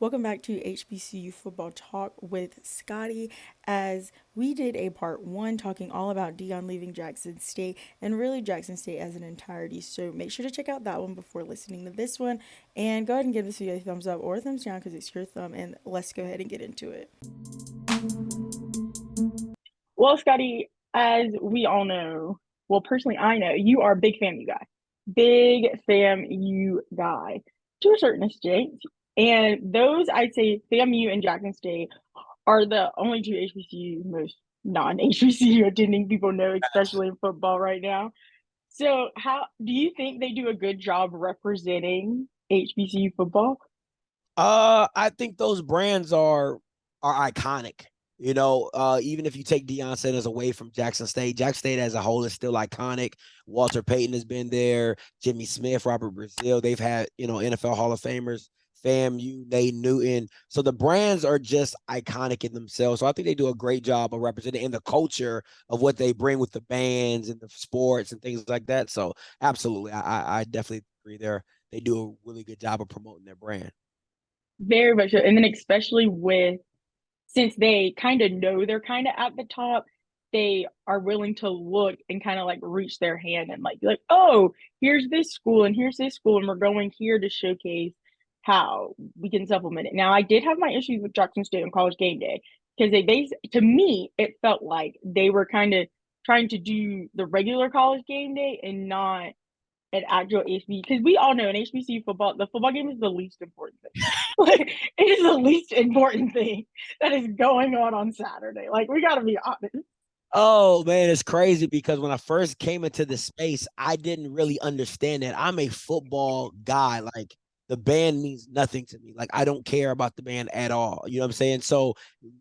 Welcome back to HBCU Football Talk with Scotty. As we did a part one talking all about Dion leaving Jackson State and really Jackson State as an entirety. So make sure to check out that one before listening to this one. And go ahead and give this video a thumbs up or a thumbs down because it's your thumb. And let's go ahead and get into it. Well, Scotty, as we all know, well, personally, I know you are a big FAMU guy, big FAMU guy to a certain extent. And those, I'd say, FAMU and Jackson State are the only two HBCUs most non-HBCU attending people know, especially in football right now. So, how do you think they do a good job representing HBCU football? I think those brands are iconic. Even if you take Deion Sanders away from Jackson State as a whole is still iconic. Walter Payton has been there, Jimmy Smith, Robert Brazile. They've had, NFL Hall of Famers, FAMU, Nate Newton. So the brands are just iconic in themselves. So I think they do a great job of representing in the culture of what they bring with the bands and the sports and things like that. So absolutely, I definitely agree there. They do a really good job of promoting their brand. Very much so. And then especially with since they kind of know they're kind of at the top, they are willing to look and kind of like reach their hand and like be like, oh, here's this school and here's this school, and we're going here to showcase how we can supplement it. Now, I did have my issues with Jackson State on College Game Day because to me, it felt like they were kind of trying to do the regular College Game Day and not an actual HB because we all know in HBCU football, the football game is the least important thing. Like it is the least important thing that is going on Saturday. Like we got to be honest. Oh man, it's crazy because when I first came into this space, I didn't really understand that. I'm a football guy. Like the band means nothing to me. Like I don't care about the band at all. You know what I'm saying? So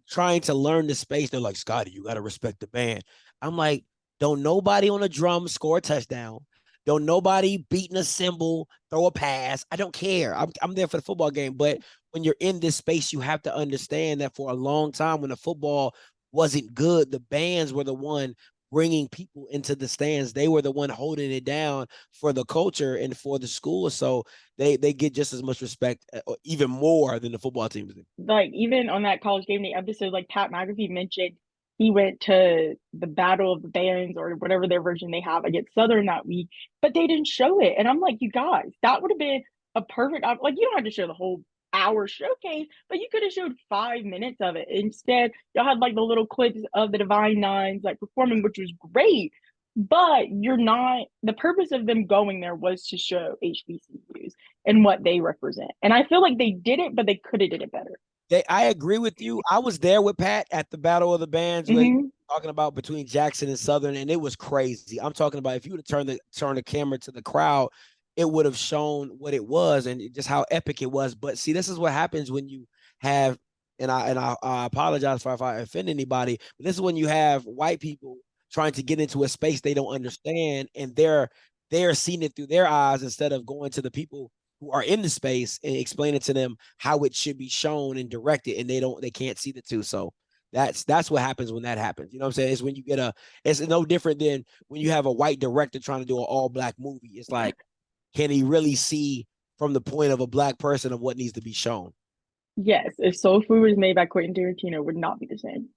trying to learn the space, they're like, Scotty, you got to respect the band. I'm like, don't nobody on a drum score a touchdown. Don't nobody beating a cymbal, throw a pass. I don't care. I'm there for the football game. But when you're in this space, you have to understand that for a long time, when the football wasn't good, the bands were the one bringing people into the stands. They were the one holding it down for the culture and for the school. So they get just as much respect, or even more than the football teams do. Like even on that College Game Day episode, like Pat McAfee mentioned, he went to the Battle of the Bands or whatever their version they have against Southern that week, but they didn't show it. And I'm like, you guys, that would have been a perfect like you don't have to show the whole hour showcase, but you could have showed 5 minutes of it. Instead, y'all had like the little clips of the Divine Nines like performing, which was great. But you're not the purpose of them going there was to show HBCUs and what they represent. And I feel like they did it, but they could have did it better. I agree with you. I was there with Pat at the Battle of the Bands where Mm-hmm. talking about between Jackson and Southern, and it was crazy. I'm talking about if you would have turned the camera to the crowd, it would have shown what it was and just how epic it was. But see, this is what happens when you have, and I apologize if I offend anybody, but this is when you have white people trying to get into a space they don't understand, and they're seeing it through their eyes instead of going to the people who are in the space and explaining to them how it should be shown and directed, and they can't see the two. So that's what happens when that happens. You know what I'm saying? It's when you get it's no different than when you have a white director trying to do an all black movie. It's like, can he really see from the point of a black person of what needs to be shown? Yes, if Soul Food was made by Quentin Tarantino, it would not be the same.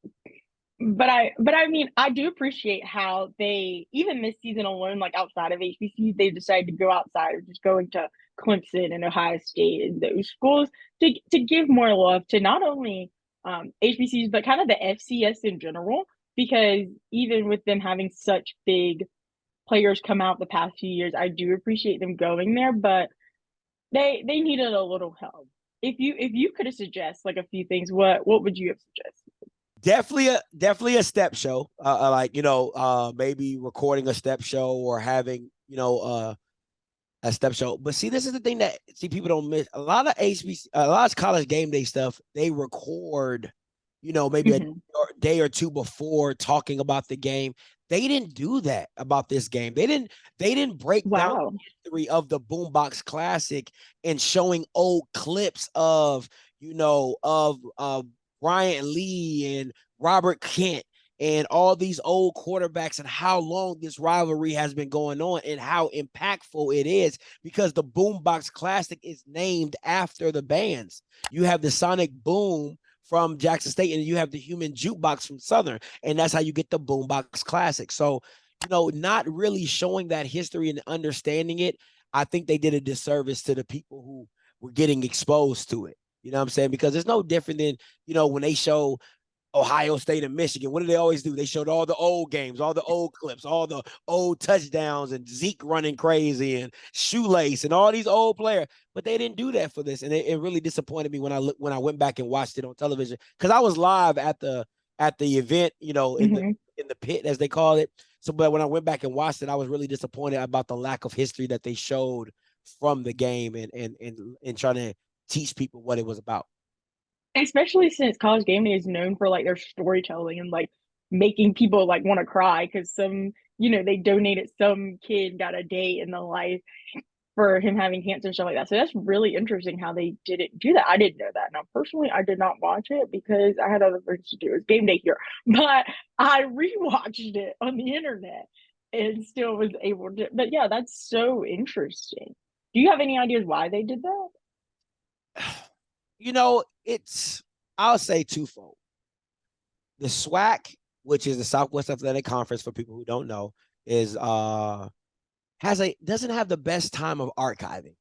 But I mean, I do appreciate how they even this season alone, like outside of HBCU, they decided to go outside of just going to Clemson and Ohio State and those schools to give more love to not only HBCUs but kind of the FCS in general. Because even with them having such big players come out the past few years, I do appreciate them going there, but they needed a little help. If you could have suggested like a few things, what would you have suggested? Definitely a step show. Like maybe recording a step show or having a step show. But see, this is the thing that people don't miss. A lot of a lot of college game day stuff, they record, maybe a Mm-hmm. day or two before talking about the game. They didn't do that about this game. They didn't break down Wow. the history of the Boombox Classic and showing old clips of Bryant Lee and Robert Kent and all these old quarterbacks and how long this rivalry has been going on and how impactful it is, because the Boombox Classic is named after the bands. You have the Sonic Boom from Jackson State, and you have the Human Jukebox from Southern, and that's how you get the Boombox Classic. So, not really showing that history and understanding it, I think they did a disservice to the people who were getting exposed to it. You know what I'm saying? Because it's no different than, when they show Ohio State and Michigan. What do they always do? They showed all the old games, all the old clips, all the old touchdowns, and Zeke running crazy and Shoelace and all these old players. But they didn't do that for this, and it really disappointed me when I went back and watched it on television, because I was live at the event, in the pit, as they call it. So, but when I went back and watched it, I was really disappointed about the lack of history that they showed from the game and trying to teach people what it was about. Especially since College Gameday is known for like their storytelling and like making people like want to cry because they donated, some kid got a day in the life for him having cancer and stuff like that. So that's really interesting how they didn't do that. I didn't know that. Now, personally, I did not watch it because I had other things to do. It was game day here, but I rewatched it on the internet and still was able to. But yeah, that's so interesting. Do you have any ideas why they did that? I'll say twofold. The SWAC, which is the Southwest Athletic Conference, for people who don't know, is doesn't have the best time of archiving.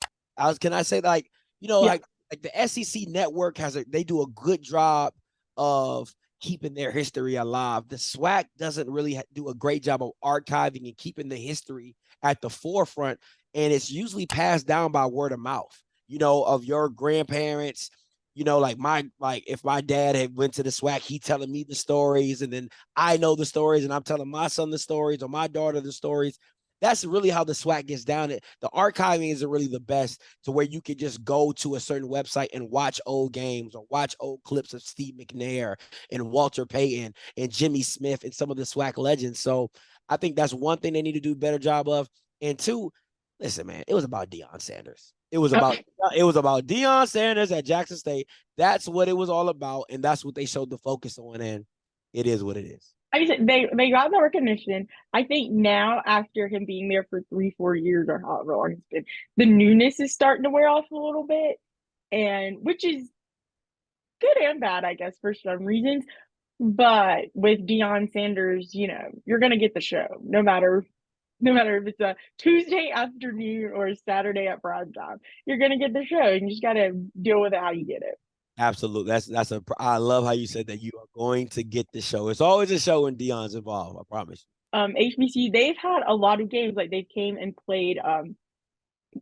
Can I say, like the SEC network they do a good job of keeping their history alive. The SWAC doesn't really do a great job of archiving and keeping the history at the forefront, and it's usually passed down by word of mouth, of your grandparents. If my dad had went to the SWAC, he telling me the stories, and then I know the stories, and I'm telling my son the stories or my daughter the stories. That's really how the SWAC gets down. The archiving isn't really the best, to where you could just go to a certain website and watch old games or watch old clips of Steve McNair and Walter Payton and Jimmy Smith and some of the SWAC legends. So I think that's one thing they need to do a better job of. And two, listen, man, it was about Deion Sanders. It was about Deion Sanders at Jackson State. That's what it was all about, and that's what they showed the focus on, and it is what it is. I said they got the recognition. I think now, after him being there for 3-4 years or however long it's been, the newness is starting to wear off a little bit, and which is good and bad, I guess, for some reasons. But with Deion Sanders, you're gonna get the show, no matter if it's a Tuesday afternoon or a Saturday at prime time. You're gonna get the show, and you just gotta deal with it how you get it. Absolutely. I love how you said that you are going to get the show. It's always a show when Deion's involved, I promise you. HBCU, they've had a lot of games, like they came and played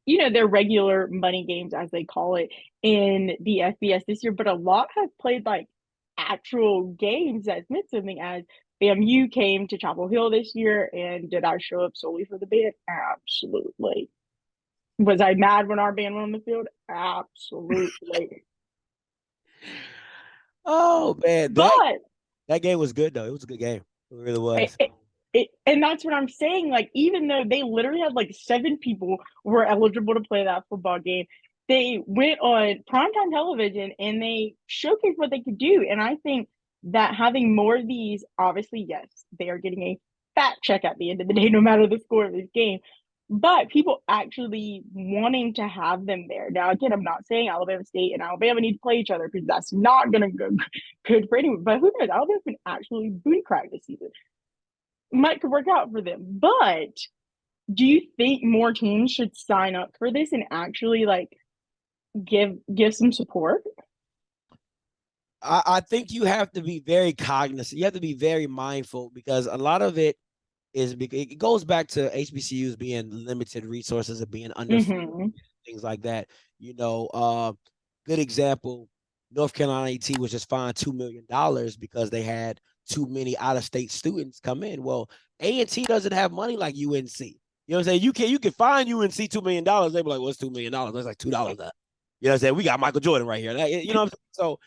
their regular money games, as they call it, in the FBS this year, but a lot have played like actual games that meant something, as FAMU came to Chapel Hill this year. And did I show up solely for the band? Absolutely. Was I mad when our band went on the field? Absolutely. Oh man, But that game was good though. It was a good game. It really was. And that's what I'm saying. Like, even though they literally had like 7 people were eligible to play that football game, they went on primetime television and they showcased what they could do. And I think that having more of these, obviously, yes, they are getting a fat check at the end of the day, no matter the score of this game. But people actually wanting to have them there. Now, again, I'm not saying Alabama State and Alabama need to play each other, because that's not going to go good for anyone. But who knows? Alabama can actually booty crack this season. Might could work out for them. But do you think more teams should sign up for this and actually like give some support? I think you have to be very cognizant. You have to be very mindful, because a lot of it goes back to HBCUs being limited resources and being underfunded, things like that. Good example, North Carolina A&T was just fined $2 million because they had too many out-of-state students come in. Well, A&T doesn't have money like UNC. You know what I'm saying? You can find UNC $2 million. They be like, what's $2 million? That's like $2. You know what I'm saying? We got Michael Jordan right here. You know what I'm saying? So,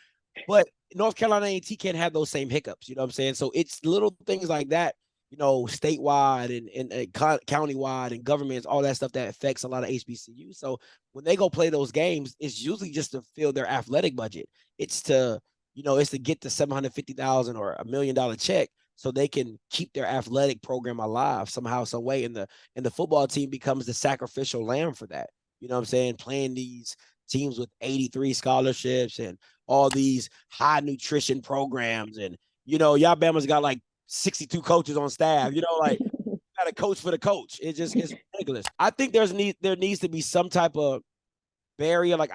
but North Carolina A&T can't have those same hiccups. You know what I'm saying? So it's little things like that, statewide and countywide and governments, all that stuff that affects a lot of HBCUs. So when they go play those games, it's usually just to fill their athletic budget. It's to get the $750,000 or $1 million check, so they can keep their athletic program alive somehow, some way. And the football team becomes the sacrificial lamb for that. You know what I'm saying? Playing these teams with 83 scholarships and all these high nutrition programs. And, y'all Bama's got like 62 coaches on staff, like got a coach for the coach. It's ridiculous. I think there needs to be some type of barrier. Like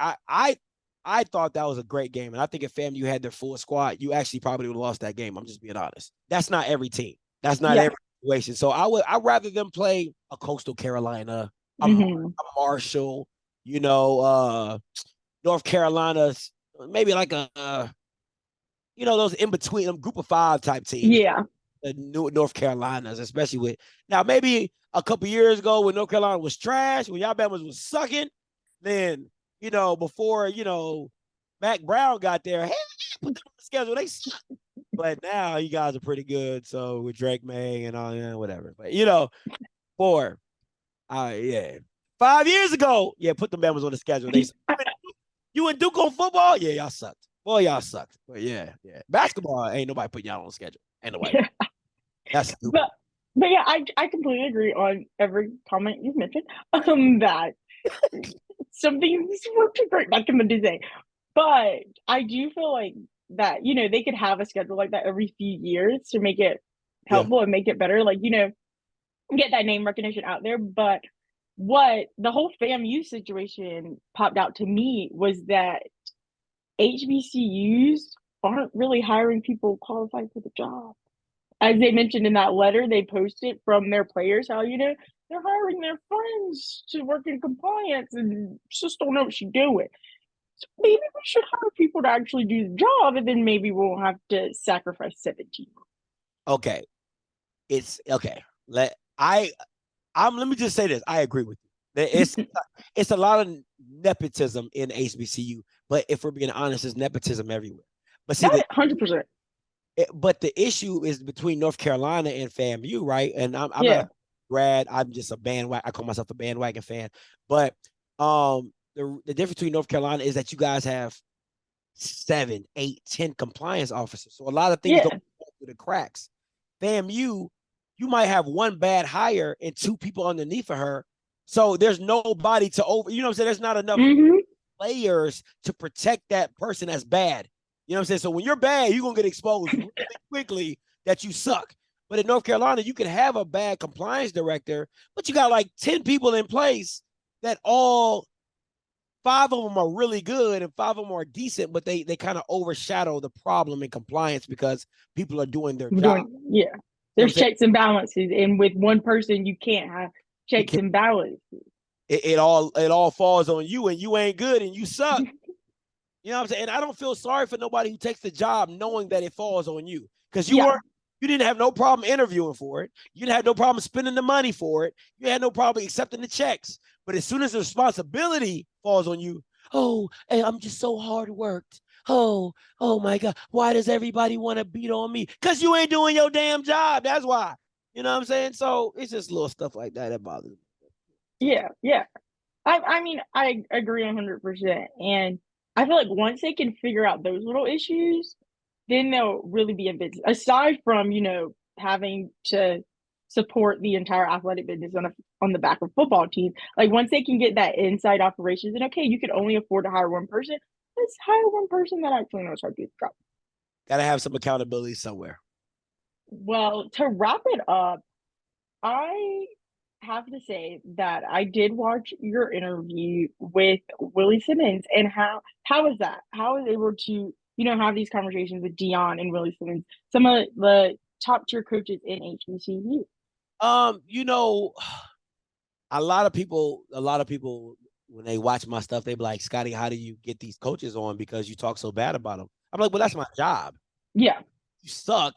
I thought that was a great game. And I think if FAMU had their full squad, you actually probably would have lost that game. I'm just being honest. That's not every team. That's not every situation. So I'd rather them play a Coastal Carolina, a Marshall, North Carolina's, maybe like those in between them group of 5 type teams. Yeah. The North Carolinas, especially with now, maybe a couple years ago when North Carolina was trash, when y'all Bama's was sucking, then before Mac Brown got there, hey, put them on the schedule, they suck. But now you guys are pretty good. So with Drake May and all whatever. But 5 years ago, put the Bama's on the schedule. They you and Duke on football, y'all sucked. Boy, y'all sucked. But basketball ain't nobody putting y'all on the schedule. Ain't nobody. That's stupid. But yeah, I completely agree on every comment you've mentioned. That something worked great back in the day. But I do feel like that, they could have a schedule like that every few years to make it helpful and make it better. Like, get that name recognition out there. But what the whole FAMU situation popped out to me was that HBCUs aren't really hiring people qualified for the job. As they mentioned in that letter they posted from their players, how, they're hiring their friends to work in compliance and just don't know what she's doing. So maybe we should hire people to actually do the job, and then maybe we'll have to sacrifice 17. Okay. It's okay. Let me just say this. I agree with you. It's a lot of nepotism in HBCU, but if we're being honest, it's nepotism everywhere. But see, 100%. But the issue is between North Carolina and FAMU, right? And I'm not a grad. I'm just a bandwagon. I call myself a bandwagon fan. But the difference between North Carolina is that you guys have 7, 8, 10 compliance officers. So a lot of things don't go through the cracks. FAMU, you might have one bad hire and 2 people underneath of her. So there's nobody to over, what I'm saying? There's not enough players to protect that person that's bad. You know what I'm saying? So when you're bad, you're going to get exposed really quickly that you suck. But in North Carolina, you could have a bad compliance director, but you got like 10 people in place that all 5 of them are really good and 5 of them are decent, but they kind of overshadow the problem in compliance because people are doing their job. There's checks and balances. And with one person, you can't have checks and balances. It all falls on you, and you ain't good and you suck. You know what I'm saying? And I don't feel sorry for nobody who takes the job knowing that it falls on you, because you didn't have no problem interviewing for it. You didn't have no problem spending the money for it. You had no problem accepting the checks. But as soon as the responsibility falls on you, hey, I'm just so hard worked. Oh my God. Why does everybody want to beat on me? Because you ain't doing your damn job. That's why. You know what I'm saying? So it's just little stuff like that bothers me. Yeah. I mean, I agree 100%. And I feel like once they can figure out those little issues, then they'll really be in business. Aside from, having to support the entire athletic business on the back of football teams. Like once they can get that inside operations, and okay, you can only afford to hire one person. Let's hire one person that actually knows how to do the job. Got to have some accountability somewhere. Well, to wrap it up, I have to say that I did watch your interview with Willie Simmons, and how was that? How was able to have these conversations with Dion and Willie Simmons, some of the top tier coaches in HBCU? A lot of people when they watch my stuff, they be like, Scotty, how do you get these coaches on because you talk so bad about them? I'm like, well, that's my job. Yeah. You suck.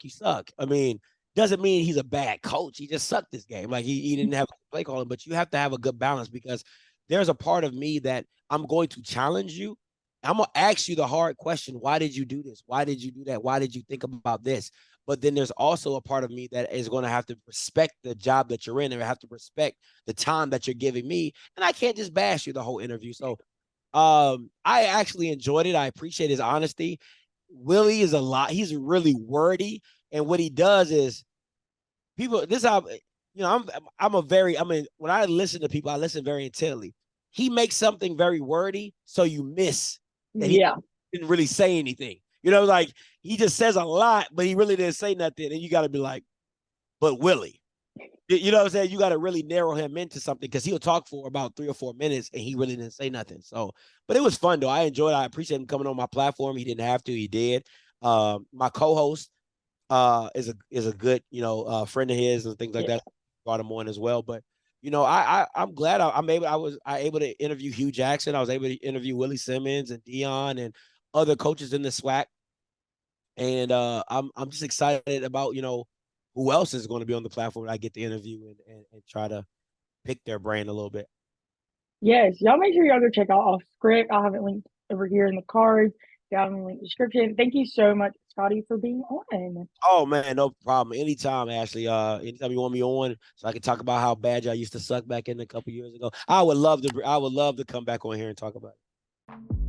I mean, doesn't mean he's a bad coach. He just sucked this game. Like he didn't have a play calling, but you have to have a good balance, because there's a part of me that I'm going to challenge you. I'm going to ask you the hard question. Why did you do this? Why did you do that? Why did you think about this? But then there's also a part of me that is going to have to respect the job that you're in, and have to respect the time that you're giving me. And I can't just bash you the whole interview. So I actually enjoyed it. I appreciate his honesty. Willie is he's really wordy, And what he does is people. This how when I listen to people, I listen very intently. He makes something very wordy, so you miss that he Yeah. didn't really say anything. Like he just says a lot, but he really didn't say nothing. And you got to be like, but Willie, you know what I'm saying? You got to really narrow him into something because he'll talk for about 3 or 4 minutes and he really didn't say nothing. So, but it was fun though. I enjoyed it. I appreciate him coming on my platform. He didn't have to. He did. My co-host is a good friend of his and things like Yeah. that. Brought him on as well. But I'm glad I was able to interview Hugh Jackson. I was able to interview Willie Simmons and Dion and other coaches in the SWAC. And I'm just excited about who else is going to be on the platform that I get to interview and try to pick their brain a little bit. Yes, y'all make sure y'all go check out Off Script. I'll have it linked over here in the cards, down in the link description. Thank you so much, Scotty, for being on. Oh man, no problem. Anytime, Ashleigh. Anytime you want me on, so I can talk about how bad y'all used to suck back in a couple years ago. I would love to come back on here and talk about it.